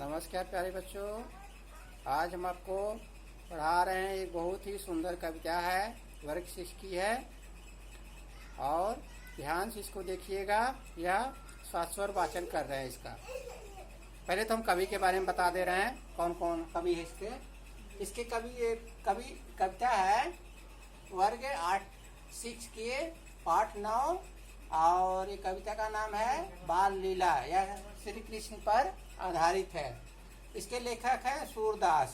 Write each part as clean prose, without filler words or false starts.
नमस्कार प्यारे बच्चों। आज हम आपको पढ़ा रहे हैं। एक बहुत ही सुंदर कविता है, वर्ग 6 की है और ध्यान से इसको देखिएगा। यह शाश्वत वाचन कर रहे हैं इसका। पहले तो हम कवि के बारे में बता दे रहे हैं, कौन कौन कवि है इसके कविता है वर्ग 6 के पाठ 9 और ये कविता का नाम है बाल लीला। यह श्री कृष्ण पर आधारित है। इसके लेखक है सूरदास।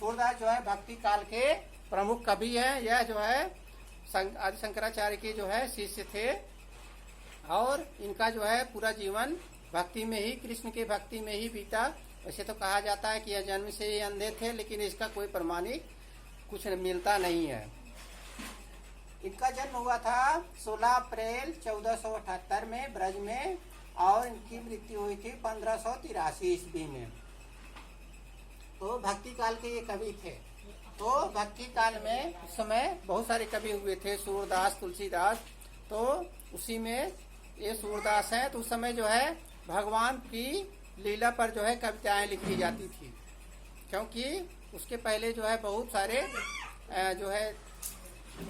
सूरदास जो है भक्ति काल के प्रमुख कवि है। यह जो है आदि शंकराचार्य के जो है शिष्य थे और इनका जो है पूरा जीवन भक्ति में ही, कृष्ण के भक्ति में ही बीता। वैसे तो कहा जाता है कि यह जन्म से ही अंधे थे, लेकिन इसका कोई प्रमाणिक कुछ मिलता नहीं है। इनका जन्म हुआ था 16 अप्रैल 1478 में ब्रज में और इनकी मृत्यु हुई थी 1583 ईस्वी में। तो भक्ति काल के ये कवि थे। तो भक्ति काल में उस समय बहुत सारे कवि हुए थे, सूरदास, तुलसीदास। तो उसी में ये सूरदास है। तो उस समय जो है भगवान की लीला पर जो है कविताएं लिखी जाती थी, क्योंकि उसके पहले जो है बहुत सारे जो है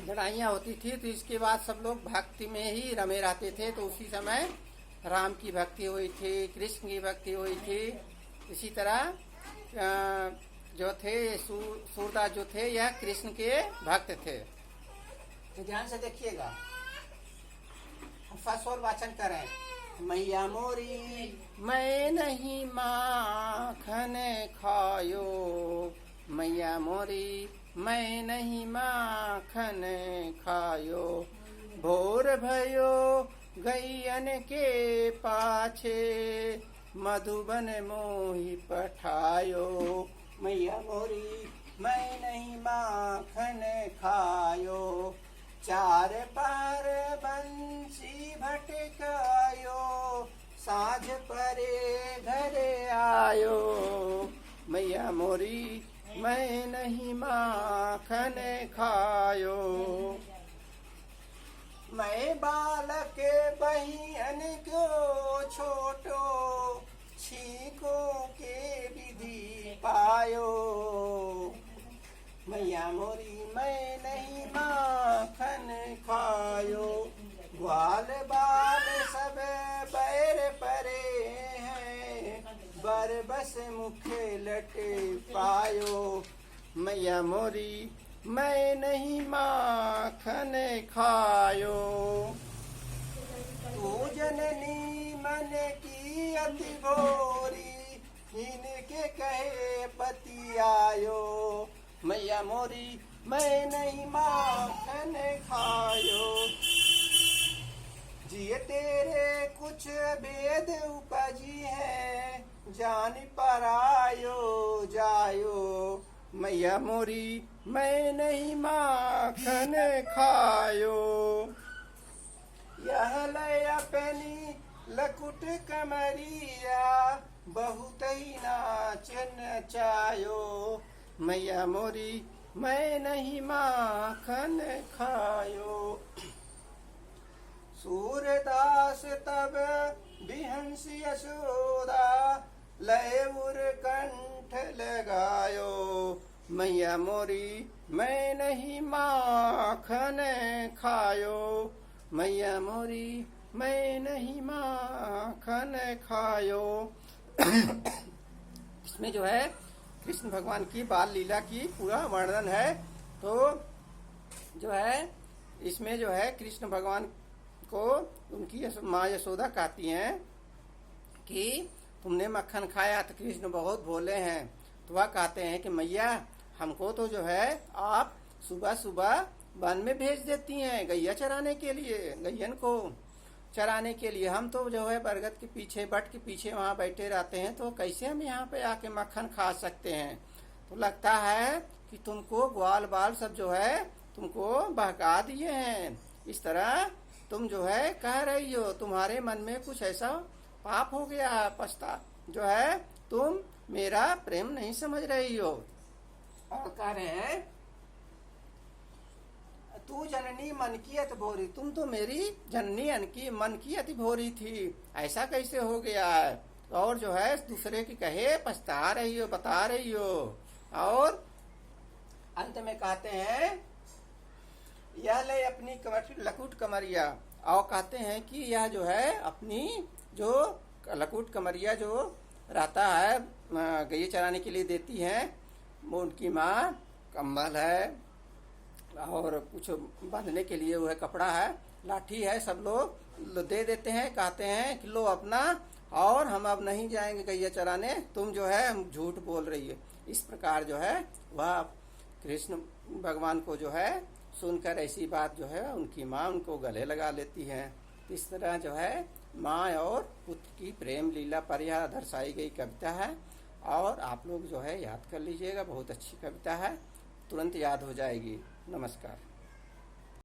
लड़ाइयाँ होती थी। तो इसके बाद सब लोग भक्ति में ही रमे रहते थे। तो उसी समय राम की भक्ति हुई थी, कृष्ण की भक्ति हुई थी। इसी तरह जो थे सूरदास जो थे यह कृष्ण के भक्त थे। तो ध्यान से देखिएगा, हम शाश्वत वाचन करें। मैया मोरी मैं नहीं माखन खायो, मैया मोरी मैं नहीं माखन खायो। भोर भयो गैयन के पाछे, मधुबन मोहि पठायो। मैया मोरी मैं नहीं माखन खायो, चार पार बंसी भटकायो। साँझ परे घरे आयो, मैया मोरी मैं नहीं माखन खायो। मैं बालक बहियन को छोटो, छीको के विधि पायो। मैया मोरी मैं नहीं माखन खायो, ग्वाल बाल सब बैर परे हैं, बरबस मुख लटे पायो। मैया मोरी मैं नहीं माखन खायो। तू जननी मन की अति भोरी, इनके कहे पति आयो। मैया मोरी मैं नहीं माखन खायो, जिए तेरे कुछ भेद उपजी है, जान पर आयो जायो। मैया मोरी मैं नहीं माखन खायो। यह लय अपनी लकुट कमरिया, बहुत ही नाचन चायो। मैया मोरी मैं नहीं माखन खायो। सूरदास तब बिहंस यशोदा, लय उर कंठ लगायो। मैया मोरी मैं नहीं माखन खायो, मैया मोरी मैं नहीं माखन खायो। इसमें जो है कृष्ण भगवान की बाल लीला की पूरा वर्णन है। तो जो है इसमें जो है कृष्ण भगवान को उनकी माँ यशोदा कहती हैं कि तुमने मक्खन खाया। तो कृष्ण बहुत भोले हैं, तो वह कहते हैं कि मैया हमको तो जो है आप सुबह सुबह वन में भेज देती हैं गैया चराने के लिए, गैयन को चराने के लिए। हम तो जो है बरगद के पीछे, बट के पीछे वहाँ बैठे रहते हैं, तो कैसे हम यहाँ पे आके मक्खन खा सकते हैं। तो लगता है कि तुमको ग्वाल बाल सब जो है तुमको बहका दिए हैं। इस तरह तुम जो है कह रही हो, तुम्हारे मन में कुछ ऐसा पाप हो गया है, पछता जो है तुम मेरा प्रेम नहीं समझ रही हो। और कह रहे हैं तू जननी मन की अति भोरी, तुम तो मेरी जननी मन की अति भोरी थी, ऐसा कैसे हो गया है। और जो है दूसरे की कहे पछता रही हो, बता रही हो। और अंत में कहते हैं यह ले अपनी कमर लकुट कमरिया, और कहते हैं कि यह जो है अपनी जो लकुट कमरिया जो रहता है गैया चराने के लिए देती है, वो उनकी माँ कंबल है और कुछ बांधने के लिए वो है कपड़ा है, लाठी है, सब लोग दे देते हैं। कहते हैं कि लो अपना, और हम अब नहीं जाएंगे गैया चराने, तुम जो है हम झूठ बोल रही है। इस प्रकार जो है वह कृष्ण भगवान को जो है सुनकर ऐसी बात जो है उनकी माँ उनको गले लगा लेती है। इस तरह जो है माँ और पुत्र की प्रेम लीला पर यह दर्शाई गई कविता है। और आप लोग जो है याद कर लीजिएगा, बहुत अच्छी कविता है, तुरंत याद हो जाएगी। नमस्कार।